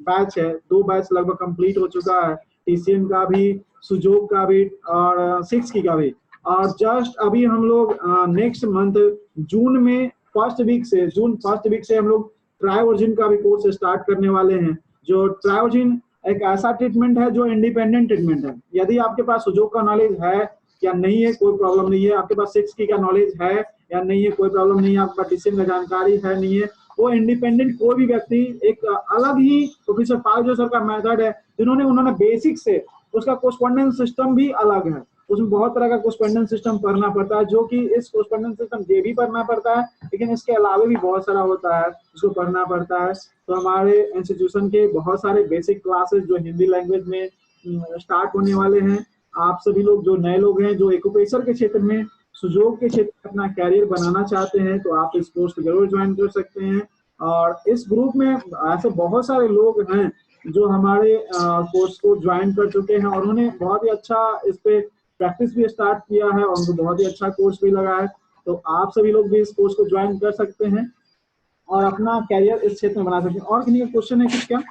[SPEAKER 1] बैच है, 2 बैच लगभग कंप्लीट हो चुका है, टीसीएम का भी, सुजोग का भी और 6 की का भी। और जस्ट अभी हम लोग नेक्स्ट मंथ जून में जून फर्स्ट वीक से हम लोग ट्रायोजिन का भी कोर्स स्टार्ट करने वाले हैं। जो ट्रायोजिन एक ऐसा ट्रीटमेंट है जो इंडिपेंडेंट ट्रीटमेंट है। यदि आपके पास सुजोग का नॉलेज है या नहीं है कोई प्रॉब्लम नहीं है, आपके पास 6 की का नॉलेज है या नहीं है कोई प्रॉब्लम नहीं है, आपके पास टीसीएम का जानकारी है नहीं है, वो इंडिपेंडेंट कोई भी व्यक्ति, एक अलग ही प्रोफेसर पाल जो सर का मेथड है, उन्होंने बेसिक से, उसका कोस्पोंडेंस सिस्टम भी अलग है, उसमें बहुत तरह का कोस्पोंडेंस सिस्टम पढ़ना पड़ता है, जो कि इस कोस्पोंडेंस सिस्टम ये भी पढ़ना पड़ता है, लेकिन इसके अलावा भी बहुत सारा होता है उसको पढ़ना पड़ता है। तो हमारे इंस्टीट्यूशन के बहुत सारे बेसिक क्लासेस जो हिंदी लैंग्वेज में स्टार्ट होने वाले हैं। आप सभी लोग जो नए लोग हैं, जो एक्यूप्रेशर के क्षेत्र में, सुजोग के क्षेत्र में अपना कैरियर बनाना चाहते हैं, तो आप इस कोर्स को जरूर ज्वाइन कर सकते हैं। और इस ग्रुप में ऐसे बहुत सारे लोग हैं जो हमारे कोर्स को ज्वाइन कर चुके हैं और उन्होंने बहुत ही अच्छा इस पे प्रैक्टिस भी स्टार्ट किया है और उनको बहुत ही अच्छा कोर्स भी लगा है। तो आप सभी लोग भी इस कोर्स को ज्वाइन कर सकते हैं और अपना कैरियर इस क्षेत्र में बना सकते हैं। और किसी का क्वेश्चन है कुछ क्या?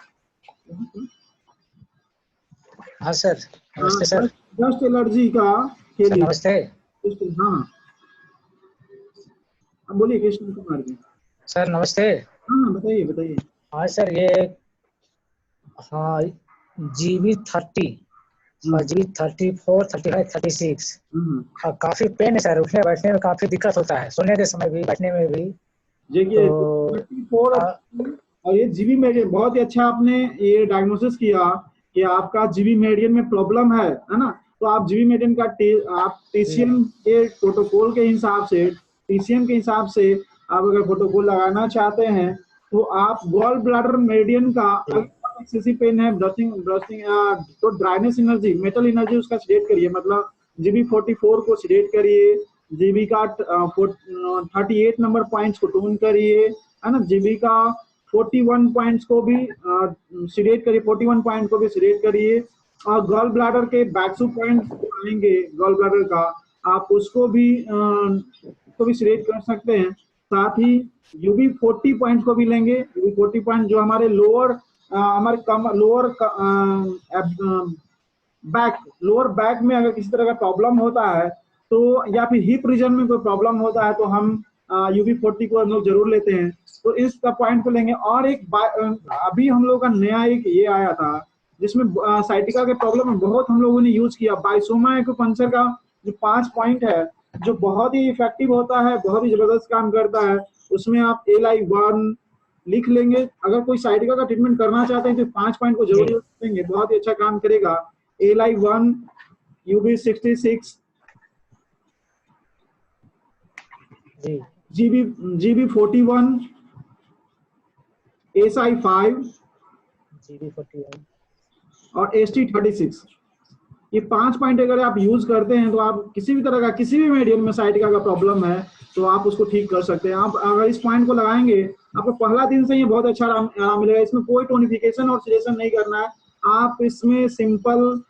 [SPEAKER 6] हाँ सर, नमस्ते सर।
[SPEAKER 1] डस्ट एलर्जी का के लिए
[SPEAKER 6] नमस्ते।
[SPEAKER 1] हाँ, अब बोलिए कृष्ण कुमार जी।
[SPEAKER 6] सर नमस्ते।
[SPEAKER 1] हाँ बताइए बताइए।
[SPEAKER 6] हाँ सर, ये हाँ GB30 GB34 35 36 काफी पेन है सर, उठने बैठने में काफी दिक्कत होता है, सोने के समय भी, बैठने में भी।
[SPEAKER 1] देखिए और ये जीबी मेडियन, बहुत ही अच्छा आपने ये डायग्नोसिस किया कि आपका जीबी मेडियन में प्रॉब्लम है ना? तो आप जीबी मेडियन का आप टीसीएम के प्रोटोकॉल के हिसाब से, टीसीएम के हिसाब से आप अगर प्रोटोकॉल लगाना चाहते हैं तो आप गॉल ब्लैडर मेडियन का एक्सेसिव पेन है, ब्रशिंग तो ड्राइनेस एनर्जी, मेटल एनर्जी उसका सिलेक्ट करिए, मतलब GB44 को सिलेक्ट करिए जीबी का 38 नंबर पॉइंट्स को टून करिए, है ना। जीबी का 41 पॉइंट्स को भी सिलेक्ट करिए, 41 पॉइंट को भी सिलेक्ट करिए। और गॉल ब्लैडर के बैकसू पॉइंट आएंगे गॉल ब्लैडर का, आप उसको भी सिलेक्ट कर सकते हैं। साथ ही यूबी 40 पॉइंट को भी लेंगे। यूबी 40 पॉइंट जो हमारे लोअर बैक में अगर किसी तरह का प्रॉब्लम होता है तो, या फिर हिप रीजन में कोई प्रॉब्लम होता है तो हम यूबी 40 को हम लोग जरूर लेते हैं। तो इस पॉइंट को लेंगे। और एक अभी हम लोग का नया एक ये आया था जिसमें साइटिका के प्रॉब्लम में बहुत हम लोगों ने यूज किया, बाइसोमा एक्यूपंक्चर का जो 5 पॉइंट है, जो बहुत ही इफेक्टिव होता है, बहुत ही जबरदस्त काम करता है। उसमें आप LI1 लिख लेंगे। अगर कोई साइटिका का ट्रीटमेंट करना चाहते हैं तो 5 पॉइंट को जरूर यूज करेंगे, बहुत ही अच्छा काम करेगा। LI1, UB 66, GB 41, SI5 और ST 36। ये 5 पॉइंट अगर आप यूज करते हैं तो आप किसी भी तरह का, किसी भी मीडियम में साइटिका का प्रॉब्लम है तो आप उसको ठीक कर सकते हैं। आप अगर इस पॉइंट को लगाएंगे आपको पहला दिन से ही बहुत अच्छा आराम मिलेगा। इसमें कोई टोनिफिकेशन और सिलेक्शन नहीं करना है। आप इसमें सिंपल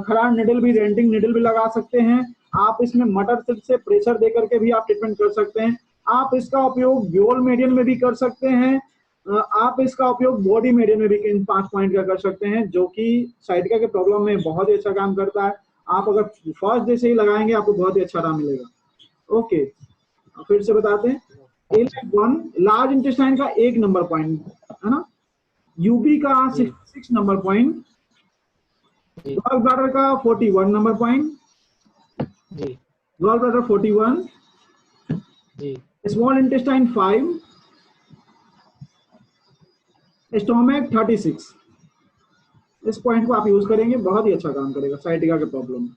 [SPEAKER 1] खड़ा निडल भी, रेंटिंग निडल भी लगा सकते हैं। आप इसमें मटर सिल्क से प्रेशर दे करके भी आप ट्रीटमेंट कर सकते हैं। आप इसका उपयोग ब्यूल मेडियन में भी कर सकते हैं। आप इसका उपयोग बॉडी मेडियन में भी इन 5 पॉइंट का कर सकते हैं, जो कि साइटिका के प्रॉब्लम में बहुत ही अच्छा काम करता है। आप अगर फर्स्ट डे से ही लगाएंगे आपको बहुत ही अच्छा आराम मिलेगा। ओके, फिर से बताते हैं। LI1 लार्ज इंटेस्टाइन का 1 नंबर पॉइंट है ना, यूबी का 66 नंबर पॉइंट, गॉल ब्लैडर का 41 number point, gall bladder 41, small intestine 5, stomach 36। इस पॉइंट को आप यूज करेंगे, बहुत ही अच्छा काम करेगा साइटिका के प्रॉब्लम में।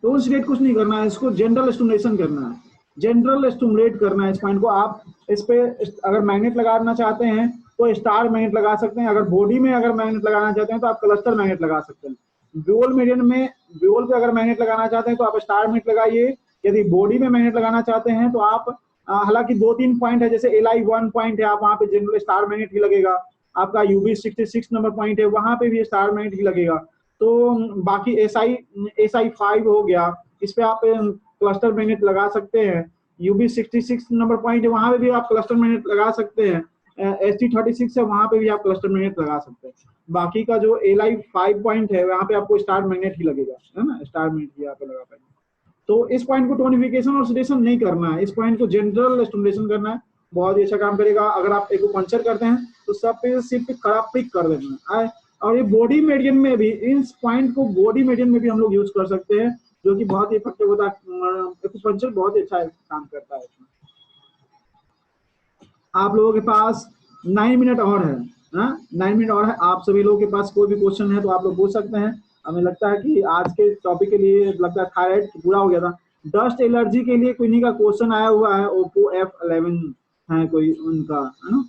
[SPEAKER 1] टोन स्टेट कुछ नहीं करना है, इसको जनरल स्टिमुलेशन करना है, जनरल स्टिमुलेट करना है इस पॉइंट को। आप इस पे अगर मैग्नेट लगाना चाहते हैं तो स्टार मैग्नेट लगा सकते हैं। अगर बॉडी में अगर मैग्नेट लगाना चाहते हैं तो आप क्लस्टर मैग्नेट लगा सकते हैं। ब्यूल मीडियन में, ब्यूल पे अगर मैग्नेट लगाना चाहते हैं तो आप स्टार मैग्नेट लगाइए। यदि बॉडी में मैग्नेट लगाना चाहते हैं तो आप हालांकि 2-3 पॉइंट है, जैसे LI1 पॉइंट है, आप वहां पे जनरल स्टार मैग्नेट ही लगेगा। आपका UB 66 नंबर पॉइंट है, वहां पे भी स्टार मैग्नेट ही लगेगा। तो बाकी SI5 हो गया, इस पे आप क्लस्टर मैग्नेट लगा सकते हैं। UB 66 नंबर पॉइंट है, वहां पे भी आप क्लस्टर मैग्नेट लगा सकते हैं। ST 36 है, वहां पे भी आप क्लस्टर मैग्नेट लगा सकते हैं। बाकी का जो LI5 पॉइंट है वहां पे आपको स्टार मैग्नेट ही लगेगा, है ना, स्टार मैग्नेट ही आप लगा पाएंगे। तो इस पॉइंट को टोनिफिकेशन और सेडेशन नहीं करना है, इस पॉइंट को जनरल स्टिमुलेशन करना है, बहुत ही अच्छा काम करेगा। अगर आप एक्यूपंक्चर करते हैं तो सब पे सिर्फ खड़ा पिक कर देना है। और ये बॉडी मेडियन में भी, इस पॉइंट को बॉडी मेडियन में भी हम लोग यूज कर सकते हैं, जो कि बहुत ही इफेक्टिव होता है। एक्यूपंक्चर बहुत ही अच्छा काम करता है इसमें। आप लोगों के पास 9 मिनट और है, 9 मिनट और है। आप सभी लोगों के पास कोई भी क्वेश्चन है तो आप लोग पूछ सकते हैं। हमें लगता है कि आज के टॉपिक के लिए लगता है थायराइड पूरा हो गया था। डस्ट एलर्जी के लिए कोई का क्वेश्चन आया हुआ है, ओप्पो F11 है कोई उनका, है ना।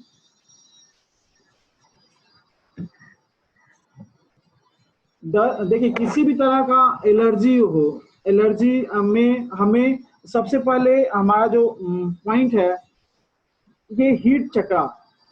[SPEAKER 1] देखिए किसी भी तरह का एलर्जी हो, एलर्जी में हमें सबसे पहले हमारा जो पॉइंट है ये हीट चक्रा।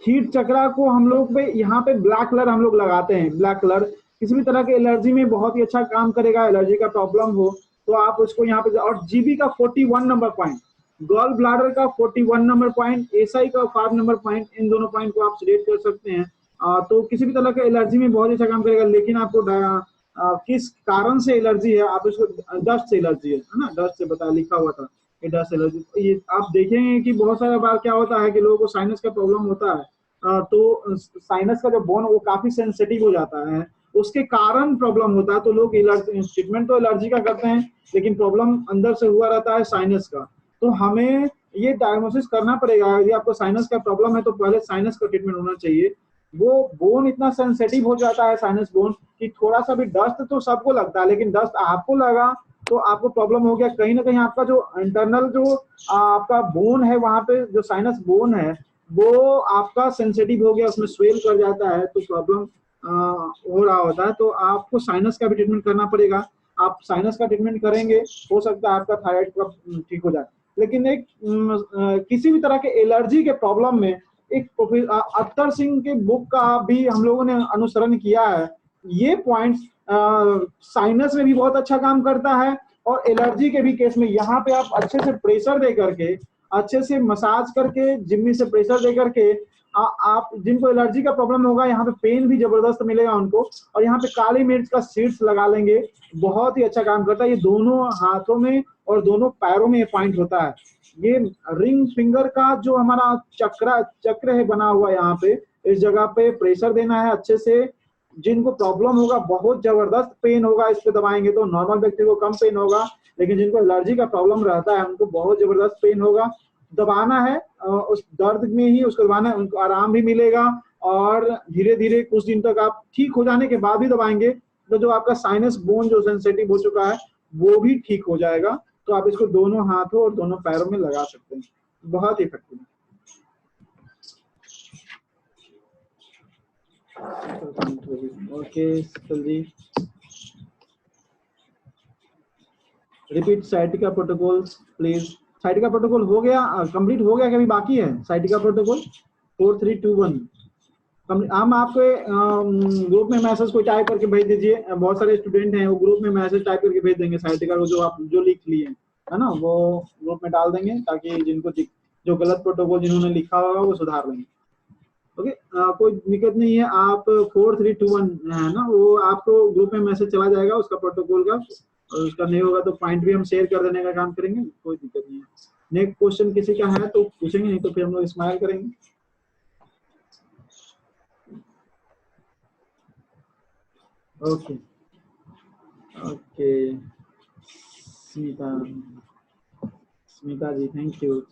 [SPEAKER 1] हीट चक्रा को हम लोग पे यहाँ पे ब्लैक कलर हम लोग लगाते हैं। ब्लैक कलर किसी भी तरह के एलर्जी में बहुत ही अच्छा काम करेगा। एलर्जी का प्रॉब्लम हो तो आप उसको यहाँ पे, और जीबी का 41 नंबर पॉइंट, गॉल ब्लैडर का 41 नंबर पॉइंट, एसआई का 5 नंबर पॉइंट, इन दोनों पॉइंट को आप सिलेक्ट कर सकते हैं। तो किसी भी तरह के एलर्जी में बहुत अच्छा काम करेगा। लेकिन आपको किस कारण से एलर्जी है, आप इसको डस्ट से एलर्जी है ना, डस्ट से बता लिखा हुआ था कि डस्ट एलर्जी। ये आप देखेंगे कि बहुत सारा बार क्या होता है कि लोगों को साइनस का प्रॉब्लम होता है, तो साइनस का जो बोन वो काफी सेंसिटिव हो जाता है, उसके कारण प्रॉब्लम होता है। तो लोग ट्रीटमेंट तो एलर्जी का करते हैं लेकिन प्रॉब्लम अंदर से हुआ रहता है साइनस का। तो हमें ये डायग्नोसिस करना पड़ेगा। यदि आपको साइनस का प्रॉब्लम है तो पहले साइनस का ट्रीटमेंट होना चाहिए। वो बोन इतना सेंसिटिव हो जाता है साइनस बोन कि थोड़ा सा भी डस्ट तो सबको लगता है, लेकिन डस्ट आपको लगा तो आपको प्रॉब्लम हो गया। कहीं ना कहीं आपका जो इंटरनल जो आपका बोन है, वहां पे जो साइनस बोन है वो आपका सेंसिटिव हो गया, उसमें स्वेल कर जाता है, तो प्रॉब्लम हो रहा होता है तो आपको साइनस का भी ट्रीटमेंट करना पड़ेगा। आप साइनस का ट्रीटमेंट करेंगे, हो सकता है आपका थायराइड का ठीक हो जाए। लेकिन एक किसी भी तरह के एलर्जी के प्रॉब्लम में एक अख्तर सिंह के बुक का भी हम लोगों ने अनुसरण किया है। ये पॉइंट्स साइनस में भी बहुत अच्छा काम करता है और एलर्जी के भी केस में यहाँ पे आप अच्छे से प्रेशर दे करके, अच्छे से मसाज करके, जिम्मी से प्रेशर दे करके आप जिनको एलर्जी का प्रॉब्लम होगा यहाँ पे पेन भी जबरदस्त मिलेगा उनको। और यहाँ पे काली मिर्च का सीड्स लगा लेंगे, बहुत ही अच्छा काम करता है। ये दोनों हाथों में और दोनों पैरों में ये पॉइंट होता है। ये रिंग फिंगर का जो हमारा चक्र है बना हुआ यहाँ पे, इस जगह पे प्रेशर देना है अच्छे से। जिनको प्रॉब्लम होगा, बहुत जबरदस्त पेन होगा इस पे दबाएंगे तो, नॉर्मल व्यक्ति को कम पेन होगा, लेकिन जिनको एलर्जी का प्रॉब्लम रहता है उनको बहुत जबरदस्त पेन होगा। दबाना है उस दर्द में ही उसको दबाना है, उनको आराम भी मिलेगा और धीरे धीरे कुछ दिन तक आप ठीक हो जाने के बाद भी दबाएंगे तो जो आपका साइनस बोन जो सेंसिटिव हो चुका है वो भी ठीक हो जाएगा। तो आप इसको दोनों हाथों और दोनों पैरों में लगा सकते हैं, बहुत इफेक्टिव। ओके जी, repeat sciatica protocol please. Sciatica protocol हो गया, कंप्लीट हो गया, कभी बाकी है साइटिका प्रोटोकॉल 4321? हम आपको ग्रुप में मैसेज कोई टाइप करके भेज दीजिए। बहुत सारे स्टूडेंट हैं, वो ग्रुप में मैसेज टाइप करके भेज देंगे साइटिका को, जो आप जो लिख लिए है ना, वो ग्रुप में डाल देंगे ताकि जिनको जो गलत प्रोटोकॉल जिन्होंने लिखा होगा वो सुधार लेंगे। ओके, कोई दिक्कत नहीं है। आप 4321 है ना, वो आपको ग्रुप में मैसेज चला जाएगा उसका प्रोटोकॉल का, और उसका नहीं होगा तो पॉइंट भी हम शेयर कर देने का काम करेंगे, कोई दिक्कत नहीं है। नेक्स्ट क्वेश्चन किसी का है तो पूछेंगे, नहीं तो फिर हम लोग स्माइल करेंगे। Okay okay, Smita ji thank you.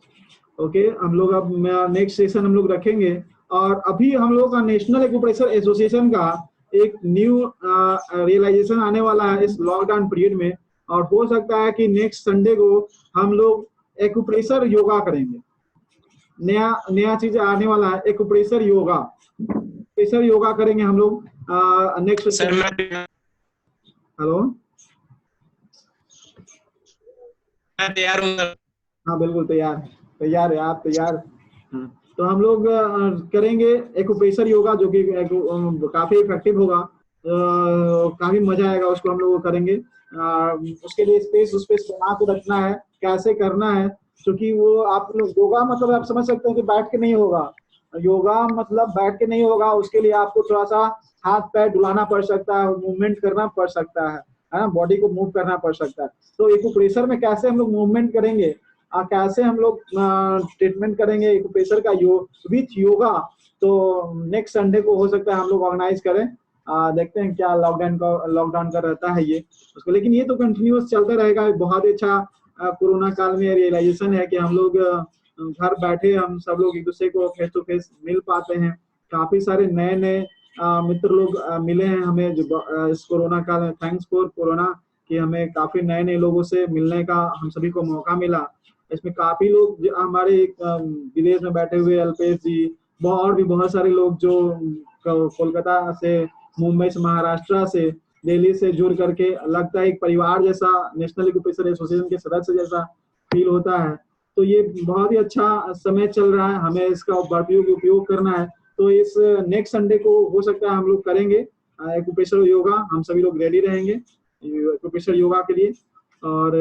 [SPEAKER 1] Okay, हम लोग अब नेक्स्ट सेशन हम लोग रखेंगे। और अभी हम लोग का नेशनल एक्यूप्रेशर एसोसिएशन का एक न्यू रियलाइजेशन आने वाला है इस लॉकडाउन पीरियड में, और हो सकता है कि नेक्स्ट संडे को हम लोग एक्यूप्रेशर योगा करेंगे। नया चीज आने वाला है, एक्यूप्रेशर योगा। प्रेशर योगा करेंगे हम लोग नेक्स्ट। हेलो,
[SPEAKER 7] मैं तैयार हूँ।
[SPEAKER 1] हाँ बिल्कुल तैयार है, आप तैयार? हाँ, तो हम लोग करेंगे एक्यूप्रेशर योगा, जो कि काफी इफेक्टिव होगा, काफी मजा आएगा उसको हम लोग करेंगे। उसके लिए स्पेस बना के रखना है, कैसे करना है, क्योंकि वो आप लोग योगा मतलब आप समझ सकते हैं कि बैठ के नहीं होगा, योगा मतलब बैठ के नहीं होगा। उसके लिए आपको थोड़ा सा हाथ पैर डुलाना पड़ सकता है, मूवमेंट करना पड़ सकता है ना, बॉडी को मूव करना पड़ सकता है। तो एक्यूप्रेशर में कैसे हम लोग मूवमेंट करेंगे, कैसे हम लोग ट्रीटमेंट करेंगे एक्यूप्रेशर का विथ योगा, तो नेक्स्ट संडे को हो सकता है हम लोग ऑर्गेनाइज करें। देखते हैं क्या लॉकडाउन का रहता है ये उसको, लेकिन ये तो कंटिन्यूअस चलता रहेगा। बहुत अच्छा कोरोना काल में रियलाइजेशन है कि हम लोग घर बैठे हम सब लोग एक दूसरे को फेस टू फेस मिल पाते हैं। काफी सारे नए मित्र लोग मिले हैं हमें जो इस कोरोना काल में। थैंक्स फॉर कोरोना कि हमें काफी नए लोगों से मिलने का हम सभी को मौका मिला। इसमें काफी लोग हमारे विदेश में बैठे हुए अल्पेश जी, और भी बहुत सारे लोग जो कोलकाता से, मुंबई से, महाराष्ट्र से, दिल्ली से जुड़ करके लगता है एक परिवार जैसा, नेशनल एक्यूप्रेशर एसोसिएशन के सदस्य जैसा फील होता है। तो ये बहुत ही अच्छा समय चल रहा है, हमें इसका उपयोग करना है। तो इस नेक्स्ट संडे को हो सकता है हम लोग करेंगे एक्यूप्रेशर योगा, हम सभी लोग रेडी रहेंगे एक्यूप्रेशर योगा के लिए। और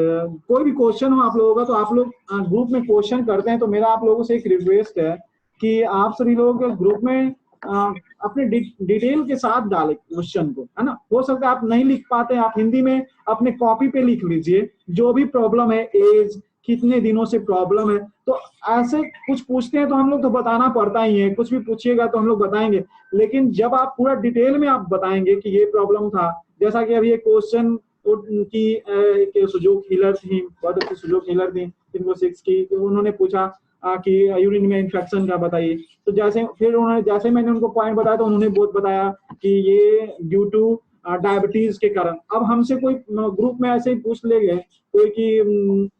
[SPEAKER 1] कोई भी क्वेश्चन हो आप लोगों का तो आप लोग ग्रुप में क्वेश्चन करते हैं, तो मेरा आप लोगों से एक रिक्वेस्ट है कि आप सभी लोग ग्रुप में अपने डिटेल के साथ डालें क्वेश्चन को, है ना। हो सकता है आप नहीं लिख पाते, आप हिंदी में अपने कॉपी पे लिख लीजिए जो भी प्रॉब्लम है, एज कितने दिनों से प्रॉब्लम है। तो ऐसे कुछ पूछते हैं तो हम लोग तो बताना पड़ता ही है, कुछ भी पूछिएगा तो हम लोग बताएंगे, लेकिन जब आप पूरा डिटेल में आप बताएंगे कि ये प्रॉब्लम था, जैसा कि अभी एक क्वेश्चन की सुजोग हीलर थी, बहुत अच्छी सुजोग हीलर थी जिनको 6 की, तो उन्होंने पूछा कि यूरिन में इन्फेक्शन का बताइए। तो जैसे मैंने उनको पॉइंट बताया तो उन्होंने बहुत बताया कि ये ड्यू टू डायबिटीज के कारण। अब हमसे कोई ग्रुप में ऐसे ही पूछ ले गए कोई कि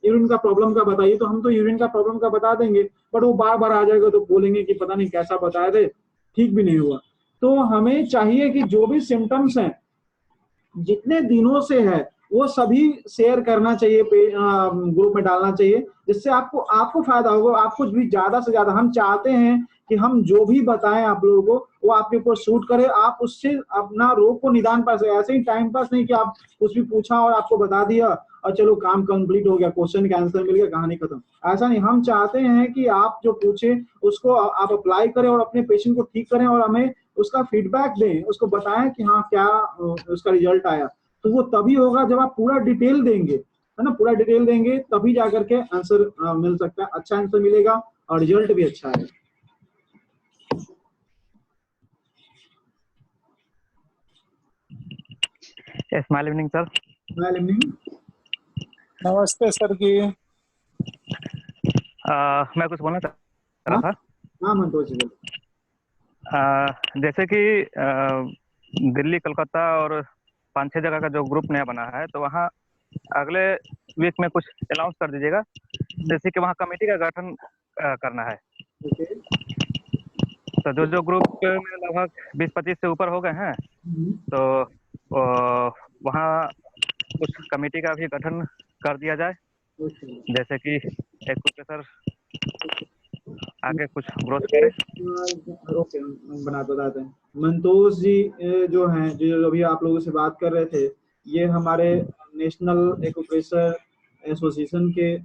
[SPEAKER 1] यूरिन का प्रॉब्लम का बताइए, तो हम तो यूरिन का प्रॉब्लम का बता देंगे, बट वो बार बार आ जाएगा तो बोलेंगे कि पता नहीं कैसा बताए थे, ठीक भी नहीं हुआ। तो हमें चाहिए कि जो भी सिम्टम्स हैं जितने दिनों से है वो सभी शेयर करना चाहिए, ग्रुप में डालना चाहिए, जिससे आपको फायदा होगा। आपको भी ज्यादा से ज्यादा, हम चाहते हैं कि हम जो भी बताएं आप लोगों को वो आपके ऊपर शूट करे, आप उससे अपना रोग को निदान पा सके। ऐसे ही टाइम पास नहीं कि आप कुछ भी पूछा और आपको बता दिया और चलो काम कंप्लीट हो गया, क्वेश्चन का आंसर मिल गया, कहानी खत्म। ऐसा नहीं, हम चाहते हैं कि आप जो पूछे उसको आप अप्लाई करें और अपने पेशेंट को ठीक करें और हमें उसका फीडबैक दें, उसको बताएं कि हाँ क्या उसका रिजल्ट आया। तो वो तभी होगा जब आप पूरा डिटेल देंगे, है ना, पूरा डिटेल देंगे तभी जाकर के आंसर मिल सकता है, अच्छा आंसर मिलेगा और रिजल्ट भी अच्छा है।
[SPEAKER 8] Smile evening sir.
[SPEAKER 1] Smile evening.
[SPEAKER 9] नमस्ते सर जी।
[SPEAKER 8] मैं कुछ बोलना चाह रहा था।
[SPEAKER 1] हाँ मंतोष जी।
[SPEAKER 8] जैसे कि दिल्ली, कोलकाता और 5-6 जगह का जो ग्रुप नया बना है, तो वहाँ अगले वीक में कुछ अनाउंस कर दीजिएगा, जैसे कि वहाँ कमेटी का गठन करना है। तो जो ग्रुप में लगभग 20-25 से ऊपर हो गए हैं, तो वहाँ कुछ कमेटी का भी गठन कर दिया जाए, जैसे कि एक प्रोफेसर आगे कुछ ग्रोथ करे।
[SPEAKER 1] ओके, बताते हैं। मंतोष जी जो हैं, जो अभी आप लोगों से बात कर रहे थे, ये हमारे नेशनल एक्यूप्रेशर एसोसिएशन के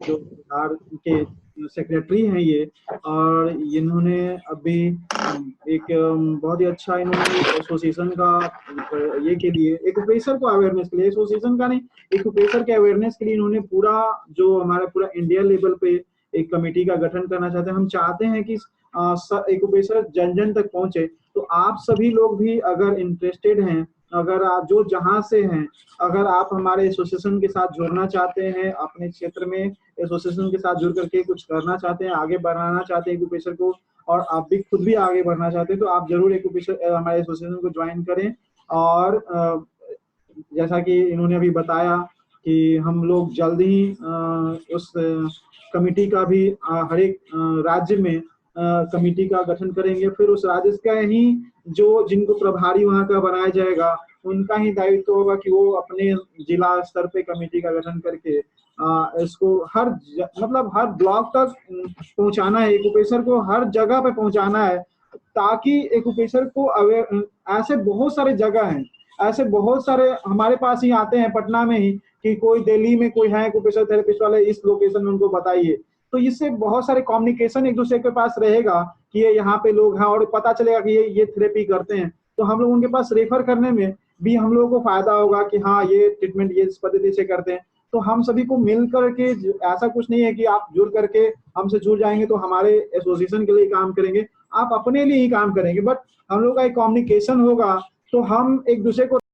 [SPEAKER 1] जो बिहार के सेक्रेटरी हैं ये, और इन्होंने अभी एक बहुत ही अच्छा इन्होंने एसोसिएशन का ये के लिए, एक्यूप्रेशर को अवेयरनेस के लिए, एसोसिएशन का नहीं, एक्यूप्रेशर के अवेयरनेस के लिए इन्होंने पूरा जो हमारा पूरा इंडिया लेवल पे एक कमेटी का गठन करना चाहते हैं। हम चाहते हैं कि एक्यूप्रेशर जन जन तक पहुंचे। तो आप सभी लोग भी अगर इंटरेस्टेड हैं, अगर आप जो जहां से हैं, अगर आप हमारे एसोसिएशन के साथ जुड़ना चाहते हैं, अपने क्षेत्र में एसोसिएशन के साथ जुड़ करके कुछ करना चाहते हैं, आगे बढ़ाना चाहते हैं एक्यूप्रेशर को, और आप भी खुद भी आगे बढ़ना चाहते हैं, तो आप जरूर एक्यूप्रेशर हमारे एसोसिएशन को ज्वाइन करें। और जैसा कि इन्होंने अभी बताया कि हम लोग जल्द ही उस कमेटी का भी हर एक राज्य में कमेटी का गठन करेंगे। फिर उस राज्य का ही जो जिनको प्रभारी वहां का बनाया जाएगा, उनका ही दायित्व होगा कि वो अपने जिला स्तर पे कमेटी का गठन करके इसको मतलब हर ब्लॉक तक पहुंचाना है, एक्यूप्रेशर को हर जगह पे पहुंचाना है, ताकि एक्यूप्रेशर को अवेयर, ऐसे बहुत सारे जगह हैं, ऐसे बहुत सारे हमारे पास ही आते हैं पटना में ही कि कोई दिल्ली में कोई है एक्यूप्रेशर थेरेपिस्ट वाले, इस लोकेशन में उनको बताइए। तो इससे बहुत सारे कम्युनिकेशन एक दूसरे के पास रहेगा कि ये यहाँ पे लोग हैं, और पता चलेगा कि ये थेरेपी करते हैं, तो हम लोग उनके पास रेफर करने में भी हम लोगों को फायदा होगा कि हाँ ये ट्रीटमेंट ये इस पद्धति से करते हैं। तो हम सभी को मिल करके, ऐसा कुछ नहीं है कि आप जुड़ करके हमसे जुड़ जाएंगे तो हमारे एसोसिएशन के लिए काम करेंगे, आप अपने लिए ही काम करेंगे, बट हम लोग का एक कम्युनिकेशन होगा तो हम एक दूसरे को